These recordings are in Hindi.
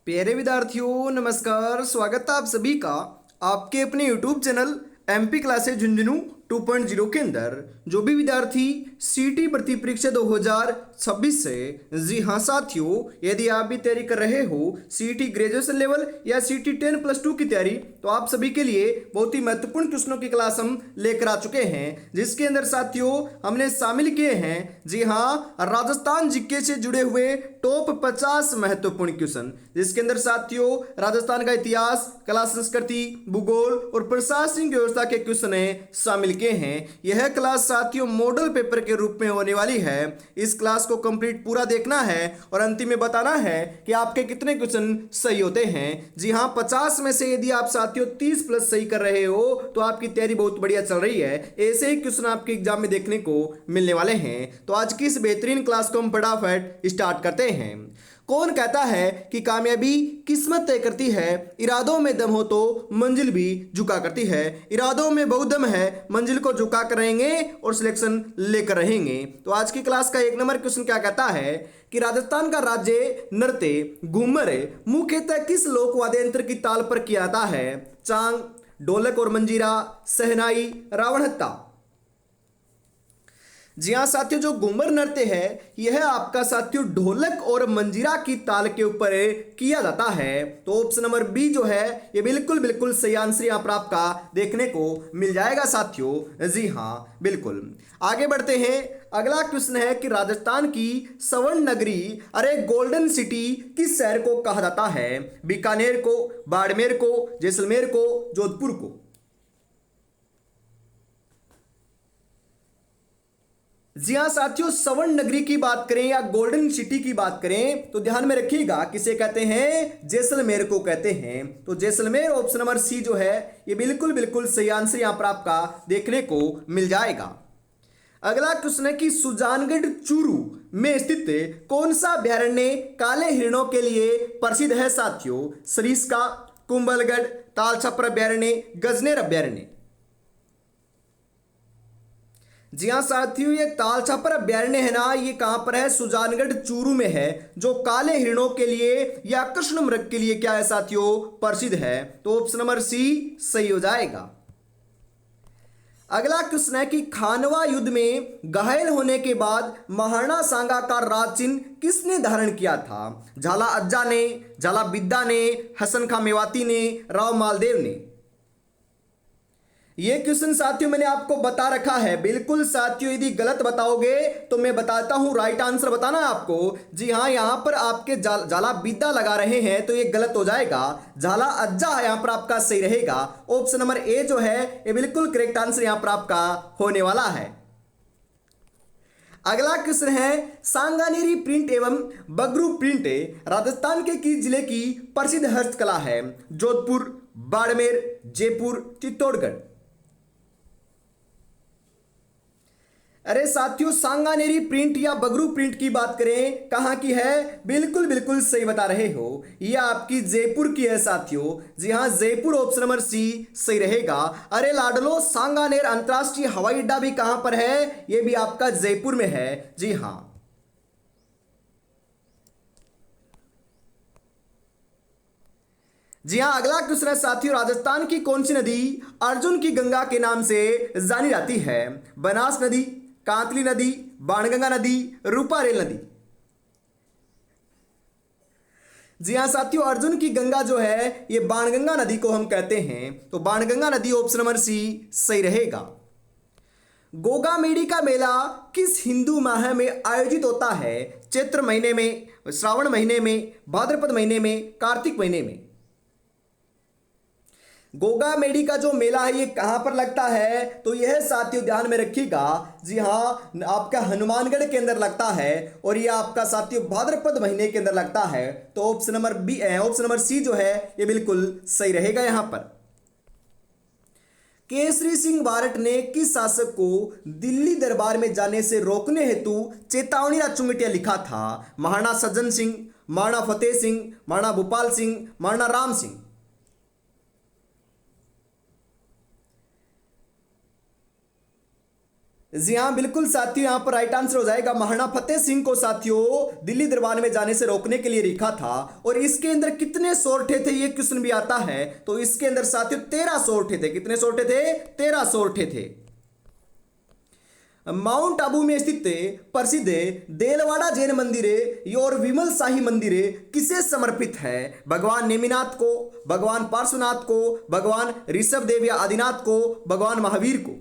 प्यारे विद्यार्थियों नमस्कार। स्वागत है आप सभी का आपके अपने YouTube channel MP classes Jhunjhunu 2.0 के अंदर। जो भी विद्यार्थी सीटी भर्ती परीक्षा 2026 से, जी हाँ साथियों, यदि आप भी तैयारी कर रहे हो सीटी ग्रेजुएशन लेवल या सीटी 10+2 की तैयारी, तो आप सभी के लिए बहुत ही महत्वपूर्ण क्वेश्चनों की क्लास हम लेकर आ चुके हैं, जिसके अंदर साथियों हमने शामिल किए हैं, जी हाँ, राजस्थान जीके से जुड़े हुए टॉप 50 महत्वपूर्ण क्वेश्चन, जिसके अंदर साथियों राजस्थान का इतिहास, कला संस्कृति, भूगोल और प्रशासनिक व्यवस्था के क्वेश्चन शामिल किए हैं। यह क्लास साथियों मॉडल पेपर के रूप में होने वाली है। इस क्लास को कंप्लीट पूरा देखना है और अंतिम में बताना है कि आपके कितने क्वेश्चन सही होते हैं। जी हाँ, 50 में से यदि आप साथियों 30+ सही कर रहे हो तो आपकी तैयारी बहुत बढ़िया चल रही है। ऐसे ही क्वेश्चन आपके एग्जाम में देखने को मिलने वाले हैं। तो आज की इस बेहतरीन क्लास को हम फटाफट स्टार्ट करते हैं। कौन कहता है कि कामयाबी किस्मत तय करती है, इरादों में दम हो तो मंजिल भी झुका करती है। इरादों में बहुत दम है, मंजिल को झुका कर रहेंगे और सिलेक्शन लेकर रहेंगे। तो आज की क्लास का 1 नंबर क्वेश्चन क्या कहता है कि राजस्थान का राज्य नृत्य घूमर मुख्यतः किस लोक वाद्य यंत्र की ताल पर किया जाता है? चांग, ढोलक और मंजीरा, सहनाई, रावणहत्ता। जी हाँ साथियों, जो घूमर नृत्य है यह आपका साथियों ढोलक और मंजीरा की ताल के ऊपर किया जाता है। तो ऑप्शन नंबर बी जो है ये बिल्कुल बिल्कुल सही आंसर यहाँ पर आपका देखने को मिल जाएगा साथियों। जी हाँ बिल्कुल। आगे बढ़ते हैं। अगला क्वेश्चन है कि राजस्थान की स्वर्ण नगरी अरे गोल्डन सिटी किस शहर को कहा जाता है? बीकानेर को, बाड़मेर को, जैसलमेर को, जोधपुर को। जी हाँ साथियों, स्वर्ण नगरी की बात करें या गोल्डन सिटी की बात करें तो ध्यान में रखिएगा किसे कहते हैं? जैसलमेर को कहते हैं। तो जैसलमेर ऑप्शन नंबर सी जो है ये बिल्कुल बिल्कुल सही आंसर यहां पर आपका देखने को मिल जाएगा। अगला क्वेश्चन है कि सुजानगढ़ चूरू में स्थित कौन सा अभ्यारण्य काले हिरणों के लिए प्रसिद्ध है साथियों? सरिस्का, कुंभलगढ़, तालछापर अभ्यारण्य, गजनेर अभ्यारण्य। जी हाँ साथियों, ये तालछापर अभ्यारण्य है ना, ये कहां पर है? सुजानगढ़ चूरू में है, जो काले हिरणों के लिए या कृष्ण मृग के लिए क्या है साथियों? प्रसिद्ध है। तो ऑप्शन नंबर सी सही हो जाएगा। अगला क्वेश्चन है कि खानवा युद्ध में घायल होने के बाद महाराणा सांगा का राज चिन्ह किसने धारण किया था? झाला अज्जा ने, झाला बिद्दा ने, हसन खां मेवाती ने, राव मालदेव ने। ये क्वेश्चन साथियों मैंने आपको बता रखा है। बिल्कुल साथियों, यदि गलत बताओगे तो मैं बताता हूं, राइट आंसर बताना है आपको। जी हाँ, यहां पर आपके झाला बिद्दा लगा रहे हैं तो ये गलत हो जाएगा। झाला अज्जा यहां पर आपका सही रहेगा। ऑप्शन नंबर ए जो है ये बिल्कुल करेक्ट आंसर यहां पर आपका होने वाला है। अगला क्वेश्चन है सांगानेरी प्रिंट एवं बगरू प्रिंट राजस्थान के किस जिले की प्रसिद्ध हस्तकला है? जोधपुर, बाड़मेर, जयपुर, चित्तौड़गढ़। अरे साथियों, सांगानेरी प्रिंट या बगरू प्रिंट की बात करें कहां की है? बिल्कुल बिल्कुल सही बता रहे हो, यह आपकी जयपुर की है साथियों। जी हां, जयपुर ऑप्शन नंबर सी सही रहेगा। अरे लाडलो, सांगानेर अंतरराष्ट्रीय हवाई अड्डा भी कहां पर है? यह भी आपका जयपुर में है। जी हां। जी हां, अगला क्वेश्चन है साथियों, राजस्थान की कौन सी नदी अर्जुन की गंगा के नाम से जानी जाती है? बनास नदी, कांतली नदी, बाणगंगा नदी, रूपारेल नदी। जी हां साथियों, अर्जुन की गंगा जो है ये बाणगंगा नदी को हम कहते हैं। तो बाणगंगा नदी ऑप्शन नंबर सी सही रहेगा। गोगा मेडी का मेला किस हिंदू माह में आयोजित होता है? चैत्र महीने में, श्रावण महीने में, भाद्रपद महीने में, कार्तिक महीने में। गोगा मेडी का जो मेला है ये कहां पर लगता है? तो यह साथियों ध्यान में रखिएगा। जी हां, आपका हनुमानगढ़ के अंदर लगता है और यह आपका साथियों भाद्रपद महीने के अंदर लगता है। तो option number B, option number C जो है ये बिल्कुल सही रहेगा यहां पर। केसरी सिंह बारट ने किस शासक को दिल्ली दरबार में जाने से रोकने हेतु चेतावनी चुंगटिया लिखा था? महाराणा सज्जन सिंह, महाराणा फतेह सिंह, महाराणा भूपाल सिंह, महाराणा राम सिंह। जी हाँ बिल्कुल साथियों, यहाँ पर राइट आंसर हो जाएगा महाराणा फतेह सिंह को साथियों दिल्ली दरबार में जाने से रोकने के लिए लिखा था। और इसके अंदर कितने सोरठे थे ये क्वेश्चन भी आता है, तो इसके अंदर साथियों 13 सोरठे थे। कितने सोरठे थे? 13 सोरठे थे। माउंट आबू में स्थित प्रसिद्ध देलवाड़ा जैन मंदिर और विमल शाही मंदिर किसे समर्पित है? भगवान नेमिनाथ को, भगवान पार्श्वनाथ को, भगवान ऋषभ देव या आदिनाथ को, भगवान महावीर को।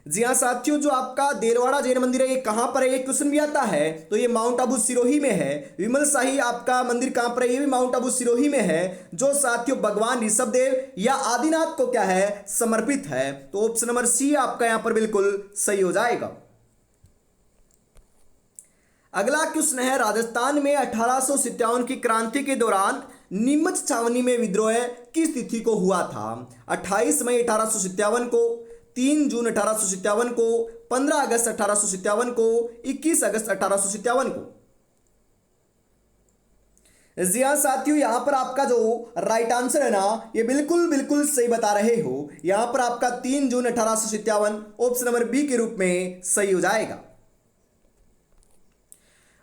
जी हाँ साथियों, जो आपका देलवाड़ा जैन मंदिर है ये कहां पर है, ये क्वेश्चन भी आता है, तो ये माउंट आबू सिरोही में है। विमल शाही आपका मंदिर कहां पर है? ये भी माउंट आबू सिरोही में है, जो साथियों भगवान ऋषभ देव या आदिनाथ को क्या है? समर्पित है। तो ऑप्शन नंबर सी आपका यहां पर बिल्कुल सही हो जाएगा। अगला क्वेश्चन है, राजस्थान में 1857 की क्रांति के दौरान नीमच छावनी में विद्रोह किस तिथि को हुआ था? 28 मई 1857 को, 3 जून 1857 को, 15 अगस्त 1857 को, 21 अगस्त 1857 को। जी हाँ साथियों, यहां पर आपका जो राइट आंसर है ना, ये बिल्कुल बिल्कुल सही बता रहे हो। यहां पर आपका 3 जून 1857 ऑप्शन नंबर बी के रूप में सही हो जाएगा।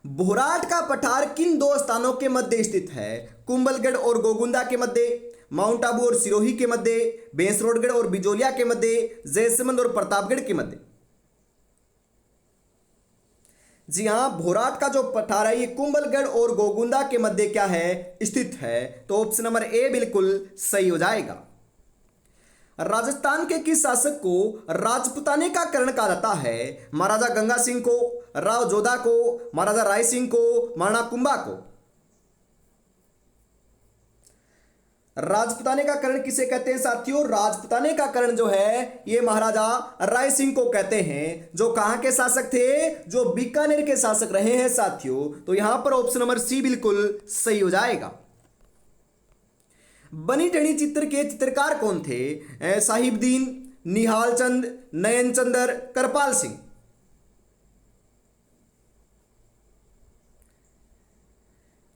भोराट का पठार किन दो स्थानों के मध्य स्थित है? कुंभलगढ़ और गोगुंदा के मध्य, माउंट आबू और सिरोही के मध्य, बेंसरोडगढ़ और बिजोलिया के मध्य, जयसमंद और प्रतापगढ़ के मध्य। जी हां, भोराट का जो पठार है ये कुंभलगढ़ और गोगुंदा के मध्य क्या है? स्थित है। तो ऑप्शन नंबर ए बिल्कुल सही हो जाएगा। राजस्थान के किस शासक को राजपुताने का करण कहा जाता है? महाराजा गंगा सिंह को, राव जोधा को, महाराजा राय सिंह को, महाराणा कुंभा को। राजपुताने का करण किसे कहते हैं साथियों? राजपुताने का करण जो है ये महाराजा राय सिंह को कहते हैं, जो कहां के शासक थे? जो बीकानेर के शासक रहे हैं साथियों। तो यहां पर ऑप्शन नंबर सी बिल्कुल सही हो जाएगा। बनी ठनी चित्र के चित्रकार कौन थे? साहिबदीन, निहाल चंद, नयन चंदर, करपाल सिंह।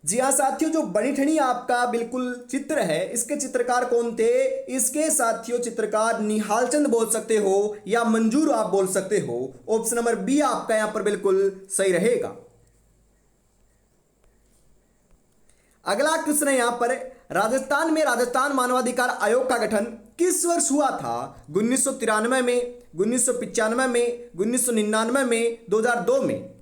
जी हाँ साथियों, जो बनी ठनी आपका बिल्कुल चित्र है इसके चित्रकार कौन थे? इसके साथियों चित्रकार निहाल चंद बोल सकते हो या मंजूर आप बोल सकते हो। ऑप्शन नंबर बी आपका यहां पर बिल्कुल सही रहेगा। अगला क्वेश्चन है यहां पर, राजस्थान में राजस्थान मानवाधिकार आयोग का गठन किस वर्ष हुआ था? 1993 में, 1995 में, 1999 में, 2002 में।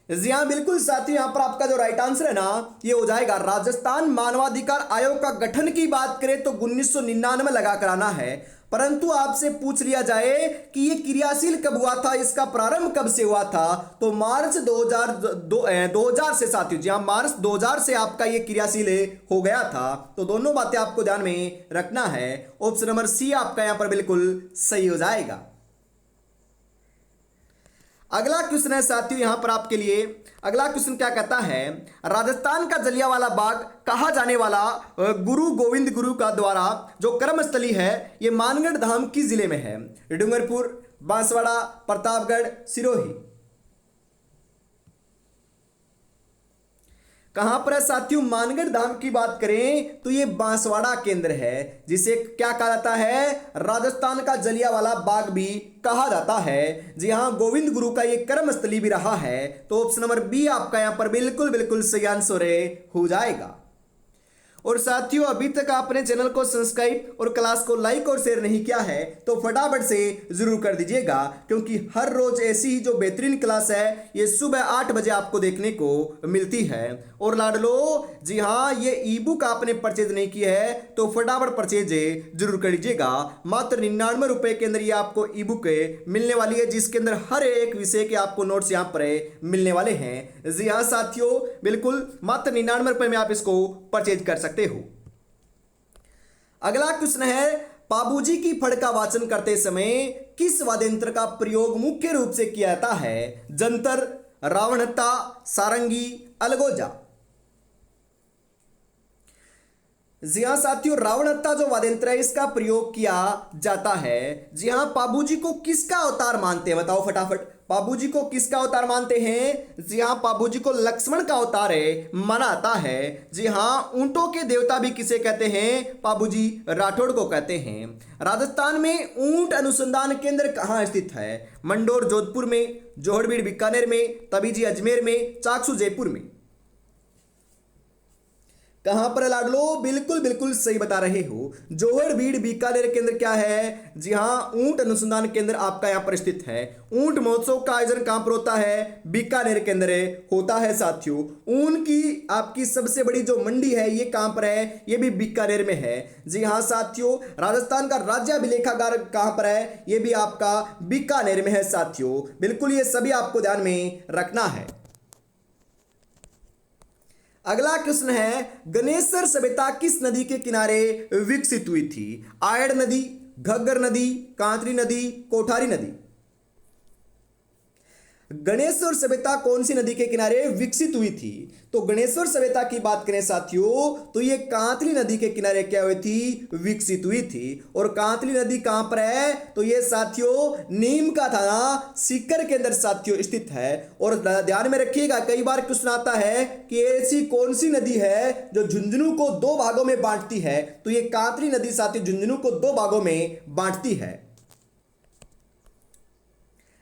जी हाँ बिल्कुल साथियों, यहां पर आपका जो राइट आंसर है ना ये हो जाएगा राजस्थान मानवाधिकार आयोग का गठन की बात करें तो 1999 लगा कराना है। परंतु आपसे पूछ लिया जाए कि ये क्रियाशील कब हुआ था, इसका प्रारंभ कब से हुआ था, तो मार्च 2000 से साथियों। जी हाँ, मार्च 2000 से आपका ये क्रियाशील हो गया था। तो दोनों बातें आपको ध्यान में रखना है। ऑप्शन नंबर सी आपका यहां पर बिल्कुल सही हो जाएगा। अगला क्वेश्चन है साथियों यहां पर आपके लिए, अगला क्वेश्चन क्या कहता है, राजस्थान का जलियांवाला बाग कहा जाने वाला गुरु गोविंद गुरु का द्वारा जो कर्मस्थली है ये मानगढ़ धाम किस जिले में है? डूंगरपुर, बांसवाड़ा, प्रतापगढ़, सिरोही। कहां पर है साथियों? मानगढ़ धाम की बात करें तो ये बांसवाड़ा केंद्र है, जिसे क्या कहा जाता है? राजस्थान का जलियांवाला बाग भी कहा जाता है। जी हां, गोविंद गुरु का ये कर्मस्थली भी रहा है। तो ऑप्शन नंबर बी आपका यहां पर बिल्कुल बिल्कुल सही आंसर हो जाएगा। और साथियों अभी तक आपने चैनल को सब्सक्राइब और क्लास को लाइक और शेयर नहीं किया है तो फटाफट से जरूर कर दीजिएगा, क्योंकि हर रोज ऐसी ही जो बेहतरीन क्लास है ये सुबह 8 बजे आपको देखने को मिलती है। और लाडलो, जी हाँ, ये ई बुक आपने परचेज नहीं की है तो फटाफट परचेज जरूर कर लीजिएगा। मात्र 99 रुपए के अंदर ये आपको ई बुक मिलने वाली है, जिसके अंदर हर एक विषय के आपको नोट्स यहाँ पर मिलने वाले हैं। जी हाँ साथियों, बिल्कुल मात्र 99 रुपए में आप इसको परचेज कर सकते हो। अगला क्वेश्चन है, पाबूजी की फड़ का वाचन करते समय किस वाद्य यंत्र का प्रयोग मुख्य रूप से किया जाता है? जंतर, रावणहत्था, सारंगी, अलगोजा। जी हाँ साथियों, रावण हत्ता जो वाद्यंत्र है इसका प्रयोग किया जाता है। जी हाँ, पाबूजी को किसका अवतार मानते हैं, बताओ फटाफट। पाबूजी को किसका अवतार मानते हैं? जी हाँ, पाबूजी को लक्ष्मण का अवतार है माना जाता है। जी हाँ, ऊंटों के देवता भी किसे कहते हैं? पाबूजी राठौड़ को कहते हैं। राजस्थान में ऊंट अनुसंधान केंद्र कहाँ स्थित है? मंडोर जोधपुर में, जोहड़बीड़ बीकानेर में, तबीजी अजमेर में, चाकसू जयपुर में। कहां पर लाडलो? बिल्कुल बिल्कुल सही बता रहे हो, जोहड़बीड़ बीकानेर केंद्र क्या है? जी हां, ऊंट अनुसंधान केंद्र आपका यहां पर स्थित है। ऊंट महोत्सव का आयोजन कहां पर होता है? बीकानेर के अंदर होता है साथियों। ऊन की आपकी सबसे बड़ी जो मंडी है ये कहां पर है? ये भी बीकानेर में है। जी हां साथियों, राजस्थान का राज्य अभिलेखागार कहां पर है? ये भी आपका बीकानेर में है साथियों। बिल्कुल, ये सभी आपको ध्यान में रखना है। अगला प्रश्न है, गणेशर सभ्यता किस नदी के किनारे विकसित हुई थी? आयड़ नदी, घग्गर नदी, कांतरी नदी, कोठारी नदी। गणेश्वर सभ्यता कौन सी नदी के किनारे विकसित हुई थी? तो गणेश्वर सभ्यता की बात करें साथियों तो ये कांतली नदी के किनारे क्या हुई थी? विकसित हुई थी। और कांतली नदी कहां पर है? तो ये साथियों नीम का थाना सीकर के अंदर साथियों स्थित है। और ध्यान में रखिएगा, कई बार क्वेश्चन आता है कि ऐसी कौन सी नदी है जो झुंझुनू को दो भागों में बांटती है? तो ये कांतली नदी साथियों झुंझुनू को दो भागों में बांटती है।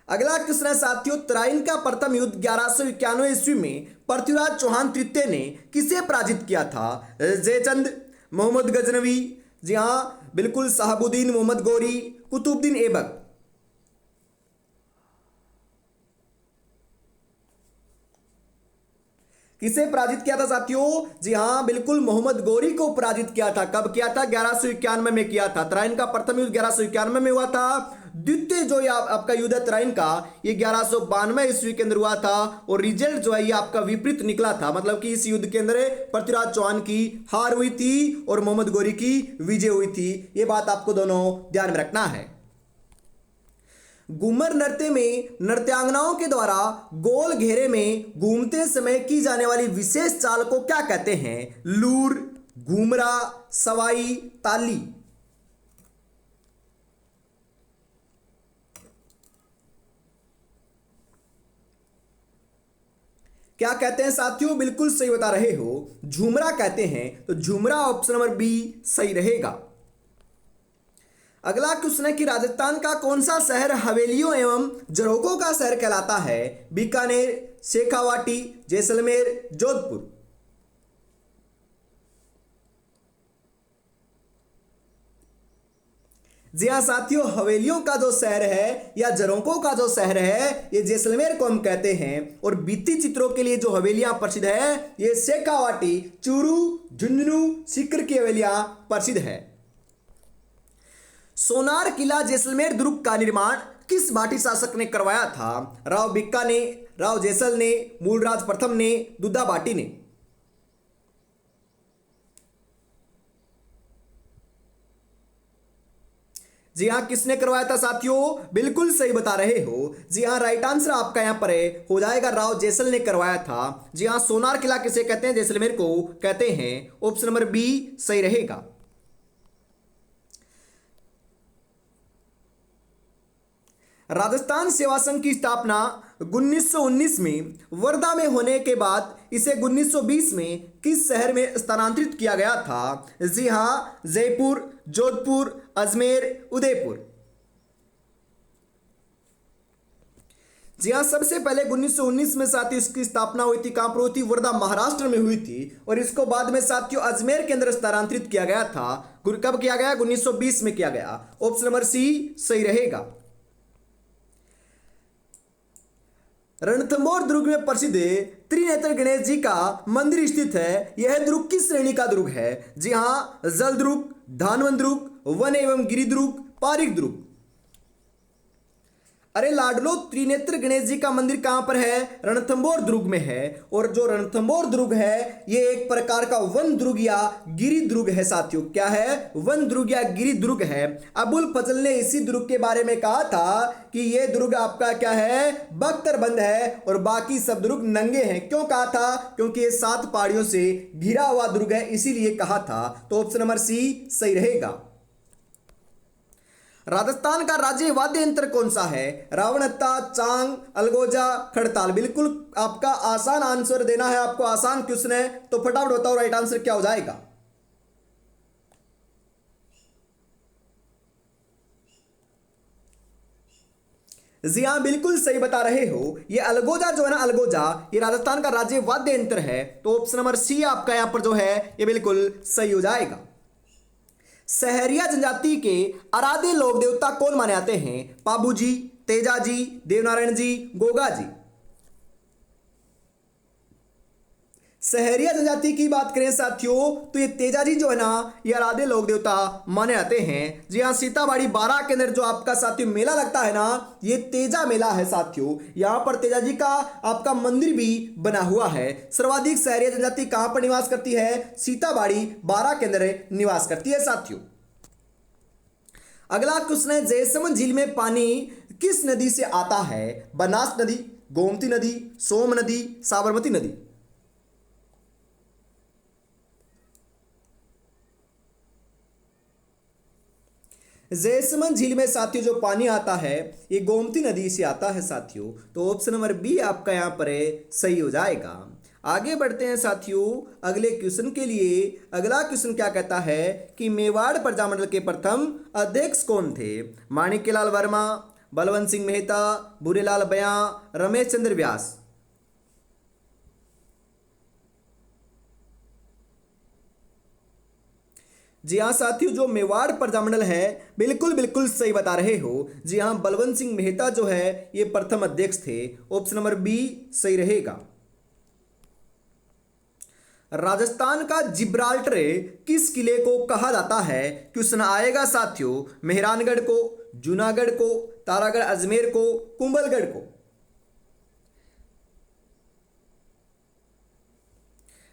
अगला क्वेश्चन है साथियों, तराइन का प्रथम युद्ध 1191 ईस्वी में पृथ्वीराज चौहान तृतीय ने किसे पराजित किया था? जयचंद, मोहम्मद गजनवी, जी हां बिल्कुल शहाबुद्दीन मोहम्मद गौरी, कुतुबुद्दीन ऐबक। किसे पराजित किया था साथियों? जी हां बिल्कुल मोहम्मद गौरी को पराजित किया था। कब किया था? 1191 में किया था। तराइन का प्रथम युद्ध 1191 में हुआ था। द्वितीय जो ये आपका युद्ध है तराइन का, ये 1192 ईस्वी के अंदर हुआ था। और रिजल्ट जो है ये आपका विपरीत निकला था, मतलब कि इस युद्ध के अंदर पृथ्वीराज चौहान की हार हुई थी और मोहम्मद गौरी की विजय हुई थी। ये बात आपको दोनों ध्यान में रखना है। घूमर नृत्य में नृत्यांगनाओं के द्वारा गोल घेरे में घूमते समय की जाने वाली विशेष चाल को क्या कहते हैं? लूर, घूमरा, सवाई, ताली। क्या कहते हैं साथियों? बिल्कुल सही बता रहे हो, झूमरा कहते हैं। तो झूमरा ऑप्शन नंबर बी सही रहेगा। अगला क्वेश्चन है कि राजस्थान का कौन सा शहर हवेलियों एवं झरोकों का शहर कहलाता है? बीकानेर, शेखावाटी, जैसलमेर, जोधपुर। जी हाँ साथियों, हवेलियों का जो शहर है या झरोकों का जो शहर है ये जैसलमेर को हम कहते हैं। और भित्ति चित्रों के लिए जो हवेलियां प्रसिद्ध है ये शेखावाटी, चूरू, झुंझुनू, सीकर की हवेलियां प्रसिद्ध है। सोनार किला जैसलमेर दुर्ग का निर्माण किस भाटी शासक ने करवाया था? राव भिक्का ने, राव जैसल ने, मूलराज प्रथम ने, दुद्धा भाटी ने। जी हाँ, किसने करवाया था साथियों? बिल्कुल सही बता रहे हो। जी हाँ, राइट आंसर आपका यहां पर हो जाएगा, राव जैसल ने करवाया था। जी हाँ, सोनार किला किसे कहते हैं? जैसलमेर को कहते हैं। ऑप्शन नंबर बी सही रहेगा। राजस्थान सेवा संघ की स्थापना 1919 में वर्धा में होने के बाद इसे 1920 में किस शहर में स्थानांतरित किया गया था? जी हाँ, जयपुर, जोधपुर, अजमेर, उदयपुर। जी हाँ, सबसे पहले 1919 में साथियों इसकी स्थापना हुई थी। कहां पर हुई थी? वर्धा महाराष्ट्र में हुई थी। और इसको बाद में साथियों अजमेर के अंदर स्थानांतरित किया गया था। कब किया गया? 1920 में किया गया। ऑप्शन नंबर सी सही रहेगा। रणथंभौर दुर्ग में प्रसिद्ध त्रिनेत्र गणेश जी का मंदिर स्थित है। यह दुर्ग किस श्रेणी का दुर्ग है? जी हां, जल दुर्ग, धानवन दुर्ग, वन एवं गिरि दुर्ग, पारिक दुर्ग। अरे लाडलो, त्रिनेत्र गणेश जी का मंदिर कहां पर है? रणथंभौर दुर्ग में है। और जो रणथंभौर दुर्ग है ये एक प्रकार का वन दुर्ग या गिरि दुर्ग है साथियों। क्या है? वन दुर्ग या गिरि दुर्ग है। अबुल फजल ने इसी दुर्ग के बारे में कहा था कि ये दुर्ग आपका क्या है? बख्तरबंद है और बाकी सब दुर्ग नंगे हैं। क्यों कहा था? क्योंकि ये 7 पहाड़ियों से घिरा हुआ दुर्ग है, इसीलिए कहा था। तो ऑप्शन नंबर सी सही रहेगा। राजस्थान का राज्य वाद्य यंत्र कौन सा है? रावणत्ता, चांग, अलगोजा, खड़ताल। बिल्कुल आपका आसान आंसर देना है, आपको आसान क्वेश्चन है, तो फटाफट बताओ राइट आंसर क्या हो जाएगा। जी हाँ, बिल्कुल सही बता रहे हो। ये अलगोजा जो है ना, अलगोजा ये राजस्थान का राज्य वाद्य यंत्र है। तो ऑप्शन नंबर सी आपका यहां पर जो है ये बिल्कुल सही हो जाएगा। सहरिया जनजाति के आराध्य लोक देवता कौन माने जाते हैं? पाबू जी, तेजा जी, देवनारायण जी, गोगा जी। सहरिया जनजाति की बात करें साथियों तो ये तेजा जी जो है ना ये आराध्य लोक देवता माने जाते हैं। जी हाँ, सीताबाड़ी 12 के अंदर जो आपका साथियों मेला लगता है ना, ये तेजा मेला है साथियों। यहाँ पर तेजा जी का आपका मंदिर भी बना हुआ है। सर्वाधिक सहरिया जनजाति कहां पर निवास करती है? सीताबाड़ी 12 के अंदर निवास करती है साथियों। अगला क्वेश्चन है, जयसमंद झील में पानी किस नदी से आता है? बनास नदी, गोमती नदी, सोम नदी, साबरमती नदी। जयसमंद झील में साथियों जो पानी आता है ये गोमती नदी से आता है साथियों। तो ऑप्शन नंबर बी आपका यहां पर है सही हो जाएगा। आगे बढ़ते हैं साथियों अगले क्वेश्चन के लिए। अगला क्वेश्चन क्या कहता है कि मेवाड़ प्रजामंडल के प्रथम अध्यक्ष कौन थे? माणिक्यलाल वर्मा, बलवंत सिंह मेहता, भूरेलाल बयां, रमेश चंद्र व्यास। जी हाँ साथियों, जो मेवाड़ प्रजामंडल है बिल्कुल बिल्कुल सही बता रहे हो। जी हाँ, बलवंत सिंह मेहता जो है ये प्रथम अध्यक्ष थे। ऑप्शन नंबर बी सही रहेगा। राजस्थान का जिब्राल्टर किस किले को कहा जाता है? क्वेश्चन आएगा साथियों मेहरानगढ़ को, जूनागढ़ को, तारागढ़ अजमेर को, कुंभलगढ़ को।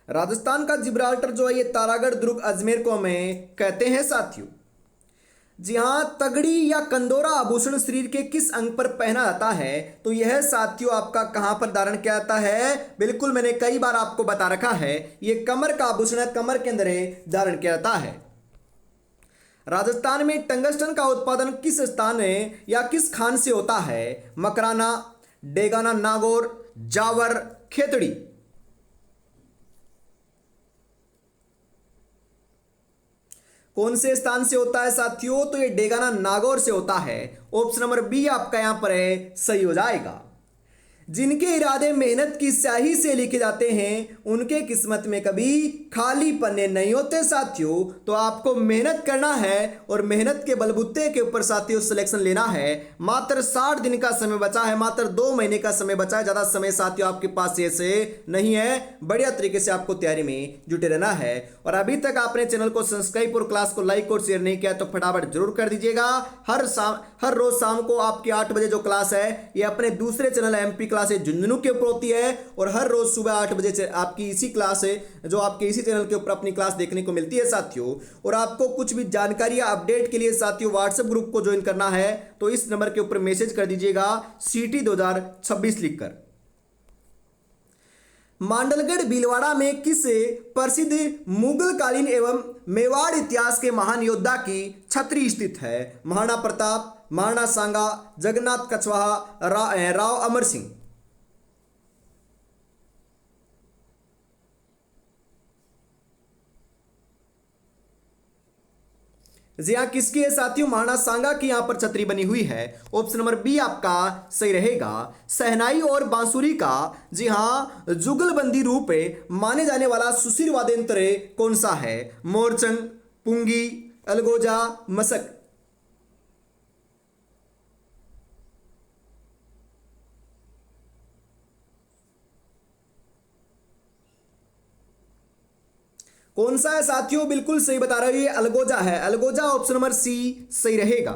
राजस्थान का जिब्राल्टर जो है ये तारागढ़, दुर्ग, अजमेर को हमें कहते हैं साथियों। जी हाँ, तगड़ी या कंदोरा आभूषण शरीर के किस अंग पर पहना जाता है? तो यह साथियों आपका कहां पर धारण किया जाता है? बिल्कुल मैंने कई बार आपको बता रखा है, ये कमर का आभूषण है, कमर के अंदर धारण किया जाता है। राजस्थान में टंगस्टन का उत्पादन किस स्थान में या किस खान से होता है? मकराना, डेगाना, नागौर, जावर, खेतड़ी। कौन से स्थान से होता है साथियों? तो ये डेगाना नागौर से होता है। ऑप्शन नंबर बी आपका यहां पर है सही हो जाएगा। जिनके इरादे मेहनत की स्याही से लिखे जाते हैं उनके किस्मत में कभी खाली पन्ने नहीं होते साथियों। तो आपको मेहनत करना है और मेहनत के बलबूते के ऊपर साथियों सिलेक्शन लेना है। मात्र 60 दिन का समय बचा है, मात्र 2 महीने का समय बचा है। ज़्यादा समय साथियों आपके पास ऐसे नहीं है। बढ़िया तरीके से आपको तैयारी में जुटे रहना है। और अभी तक आपने चैनल को सब्सक्राइब और क्लास को लाइक और शेयर नहीं किया तो फटाफट जरूर कर दीजिएगा। हर रोज शाम को आपकी 8 बजे जो क्लास है ये अपने दूसरे चैनल एमपी क्लास झुंझुनू के ऊपर होती है और हर रोज सुबह 8 बजे आपकी इसी क्लास है जो आपके इसी चैनल के ऊपर अपनी क्लास देखने को मिलती है साथियों। और आपको कुछ भी जानकारी या अपडेट के लिए साथियों व्हाट्सएप ग्रुप को ज्वाइन करना है तो इस नंबर के ऊपर मैसेज कर दीजिएगा सीटी 2026 लिखकर। मांडलगढ़ भीलवाड़ा में किस प्रसिद्ध मुगल कालीन एवं मेवाड़ इतिहास के महान योद्धा की छतरी स्थित है? महाराणा प्रताप, महाराणा सांगा, जगन्नाथ कछवाहा, राव अमर सिंह। जी हाँ, किसकी है साथियों? महाराणा सांगा की यहां पर छतरी बनी हुई है। ऑप्शन नंबर बी आपका सही रहेगा। शहनाई और बांसुरी का जी हाँ जुगलबंदी रूप माने जाने वाला सुशील वाद्य यंत्र कौन सा है? मोरचंग, पुंगी, अलगोजा, मसक। कौन सा है साथियों? बिल्कुल सही बता रहे हो, ये अलगोजा है। अलगोजा ऑप्शन नंबर सी सही रहेगा।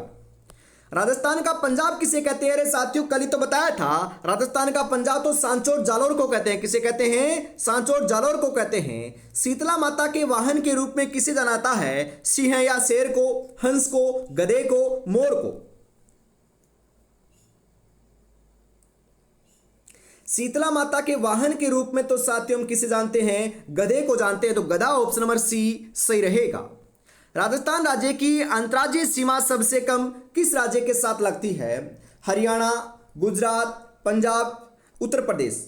राजस्थान का पंजाब किसे कहते हैं? अरे साथियों कल ही तो बताया था, राजस्थान का पंजाब तो सांचौर जालौर को कहते हैं। किसे कहते हैं? सांचौर जालौर को कहते हैं। शीतला माता के वाहन के रूप में किसे जाना जाता है? सिंह या शेर को, हंस को, गधे को, मोर को? शीतला माता के वाहन के रूप में तो साथियों हम किसे जानते हैं? गधे को जानते हैं। तो गधा ऑप्शन नंबर सी सही रहेगा। राजस्थान राज्य की अंतर्राज्यीय सीमा सबसे कम किस राज्य के साथ लगती है? हरियाणा, गुजरात, पंजाब, उत्तर प्रदेश।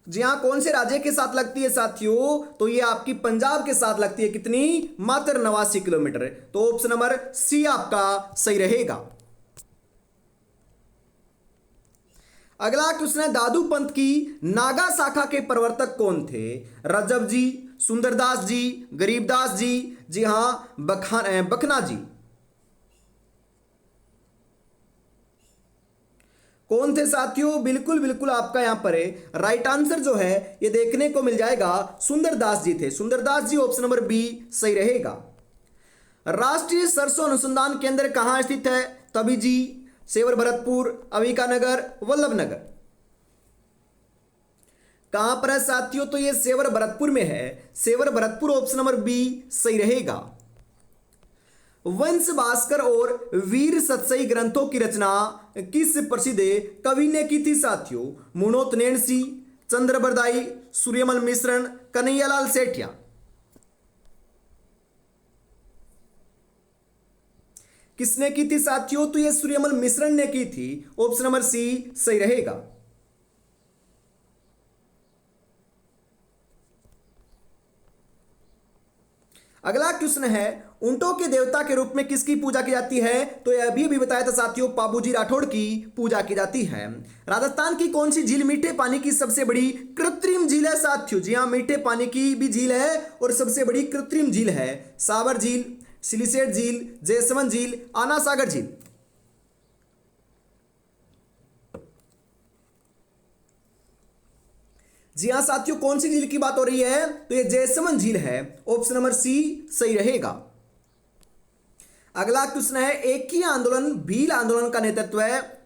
जी हाँ, कौन से राज्य के साथ लगती है साथियों? तो ये आपकी पंजाब के साथ लगती है। कितनी? मात्र 89 किलोमीटर। तो ऑप्शन नंबर सी आपका सही रहेगा। अगला क्वेश्चन है, दादू पंथ की नागा शाखा के प्रवर्तक कौन थे? रजब जी, सुंदरदास जी, गरीबदास जी, जी हाँ बखना जी। कौन थे साथियों? बिल्कुल बिल्कुल आपका यहां पर है राइट आंसर जो है ये देखने को मिल जाएगा, सुंदरदास जी थे। सुंदरदास जी ऑप्शन नंबर बी सही रहेगा। राष्ट्रीय सरसों अनुसंधान केंद्र कहां स्थित है? तभी जी, सेवर भरतपुर, अंबिकानगर, वल्लभनगर। कहां पर है साथियों? तो ये सेवर भरतपुर में है। Sewar Bharatpur option number B सही रहेगा। वंश भास्कर और वीर सतसई ग्रंथों की रचना किस प्रसिद्ध कवि ने की थी साथियों? मुनोत नैणसी, चंद्रबरदाई, सूर्यमल मिश्रण, कन्हैयालाल सेठिया। किसने की थी साथियों? तो ये सूर्यमल मिश्रण ने की थी। ऑप्शन नंबर सी सही रहेगा। अगला क्वेश्चन है, ऊंटों के देवता के रूप में किसकी पूजा की जाती है? तो यह भी बताया था साथियों, पाबूजी राठौड़ की पूजा की जाती है। राजस्थान की कौन सी झील मीठे पानी की सबसे बड़ी कृत्रिम झील है साथियों? जी हाँ, मीठे पानी की भी झील है और सबसे बड़ी कृत्रिम झील है। साबर झील, सिलिसेट झील, जयसमंद झील, आना सागर झील। जी हाँ साथियों, कौन सी झील की बात हो रही है? तो ये जयसमंद झील है। ऑप्शन नंबर सी सही रहेगा। अगला क्वेश्चन है, एक ही आंदोलन भील आंदोलन का नेतृत्व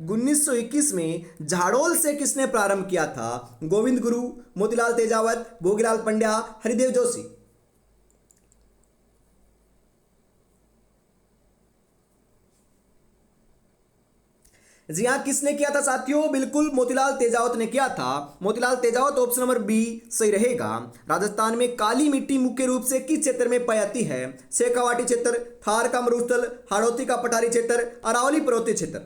1921 में झाड़ोल से किसने प्रारंभ किया था? गोविंद गुरु, मोतीलाल तेजावत, भोगीलाल पंड्या, हरिदेव जोशी। जी हाँ, किसने किया था साथियों? बिल्कुल मोतीलाल तेजावत ने किया था। Motilal Tejawat option number B सही रहेगा। राजस्थान में काली मिट्टी मुख्य रूप से किस क्षेत्र में पाई जाती है? शेखावाटी क्षेत्र, थार का मरुस्थल, हाड़ौती का पठारी क्षेत्र, अरावली पर्वतीय क्षेत्र।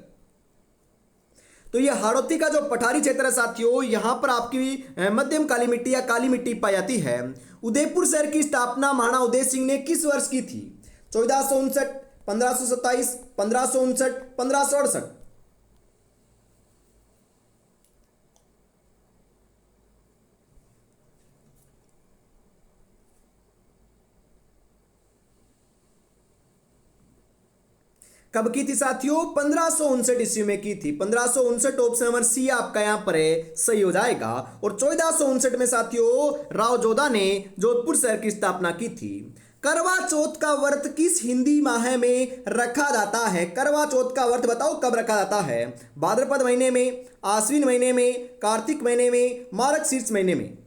तो ये हाड़ौती का जो पठारी क्षेत्र है साथियों, यहां पर आपकी मध्यम काली मिट्टी या काली मिट्टी पाई जाती है। उदयपुर शहर की स्थापना महाराणा उदय सिंह ने किस वर्ष की थी? 1459, 1527, 1559, 1568। कब की थी साथियों? 1559 ईस्वी में की थी। 1559 ऑप्शन नंबर सी आपका यहां पर है सही हो जाएगा। और 1459 में साथियों राव जोधा ने जोधपुर शहर की स्थापना की थी। करवा चौथ का व्रत किस हिंदी माह में रखा जाता है? करवा चौथ का व्रत बताओ कब रखा जाता है? भाद्रपद महीने में, आश्विन महीने में, कार्तिक महीने में, मार्गशीर्ष महीने में।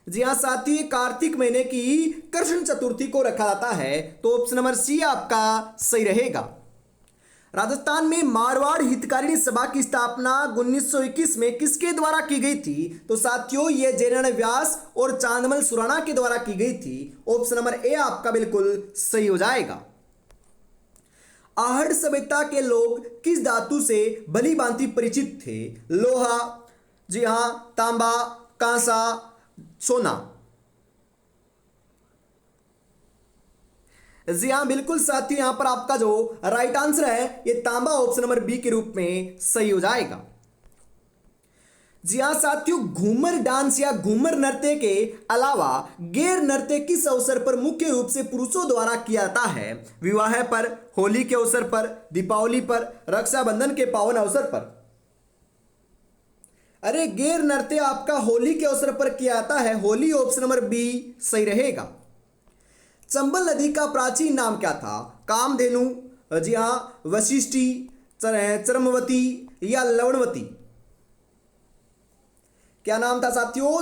जी हाँ साथियों, कार्तिक महीने की कृष्ण चतुर्थी को रखा जाता है। तो ऑप्शन नंबर सी आपका सही रहेगा। राजस्थान में मारवाड़ हितकारिणी सभा की स्थापना 1921 में किसके द्वारा की गई थी? तो साथियों ये जयनारायण व्यास और चांदमल सुराणा के द्वारा की गई थी। ऑप्शन नंबर ए आपका बिल्कुल सही हो जाएगा। आहड़ सभ्यता के लोग किस धातु से भली भांति परिचित थे? लोहा, जी हाँ, तांबा, कांसा, सोना। जी हाँ बिल्कुल साथियों, यहां पर आपका जो राइट आंसर है ये तांबा ऑप्शन नंबर बी के रूप में सही हो जाएगा। जी हाँ साथियों, घूमर डांस या घूमर नृत्य के अलावा गैर नृत्य किस अवसर पर मुख्य रूप से पुरुषों द्वारा किया जाता है? विवाह पर, होली के अवसर पर, दीपावली पर, रक्षाबंधन के पावन अवसर पर। अरे गैर नृत्य आपका होली के अवसर पर किया जाता है। होली ऑप्शन नंबर बी सही रहेगा। चंबल नदी का प्राचीन नाम क्या था? कामधेनु, जी हाँ, वशिष्ठी, चरमवती या लवणवती? क्या नाम था साथियों?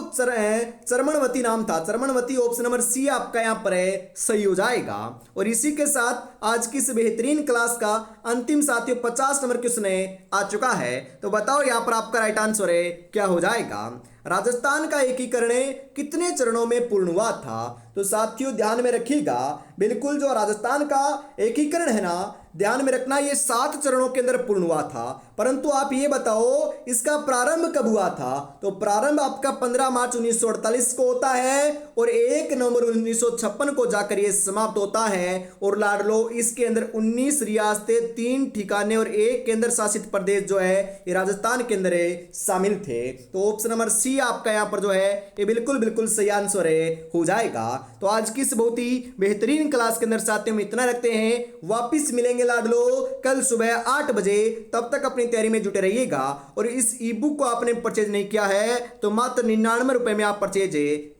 चरमणवती नाम था। चरमणवती, ऑप्शन नंबर सी आपका यहाँ पर है सही हो जाएगा। और इसी के साथ आज की इस बेहतरीन क्लास का अंतिम साथियों 50 नंबर क्वेश्चन आ चुका है। तो बताओ यहाँ पर आपका राइट आंसर है क्या हो जाएगा? राजस्थान का एकीकरण कितने चरणों में पूर्ण हुआ था? तो साथियों ध्यान में रखिएगा, बिल्कुल जो राजस्थान का एकीकरण है ना, ध्यान में रखना, ये 7 चरणों के अंदर पूर्ण हुआ था। परंतु आप ये बताओ इसका प्रारंभ कब हुआ था? तो प्रारंभ आपका 15 मार्च 1948 को होता है और 1 नवंबर 1956 को जाकर ये समाप्त होता है। और लाडलो इसके अंदर 19 रियासतें, 3 ठिकाने और 1 केंद्र शासित प्रदेश जो है ये राजस्थान के अंदर शामिल थे। तो ऑप्शन नंबर सी आपका यहाँ पर जो है ये बिल्कुल बिल्कुल सही आंसर हो जाएगा। तो आज की इस बहुत ही बेहतरीन क्लास के अंदर साथियों में इतना रखते हैं। वापिस मिलेंगे लाडलो कल सुबह 8 बजे। तब तक अपनी तैयारी में जुटे रहिएगा। और इस ई बुक को आपने परचेज नहीं किया है तो मात्र 99 रुपए में आप परचेज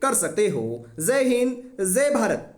कर सकते हो। जय हिंद, जय भारत।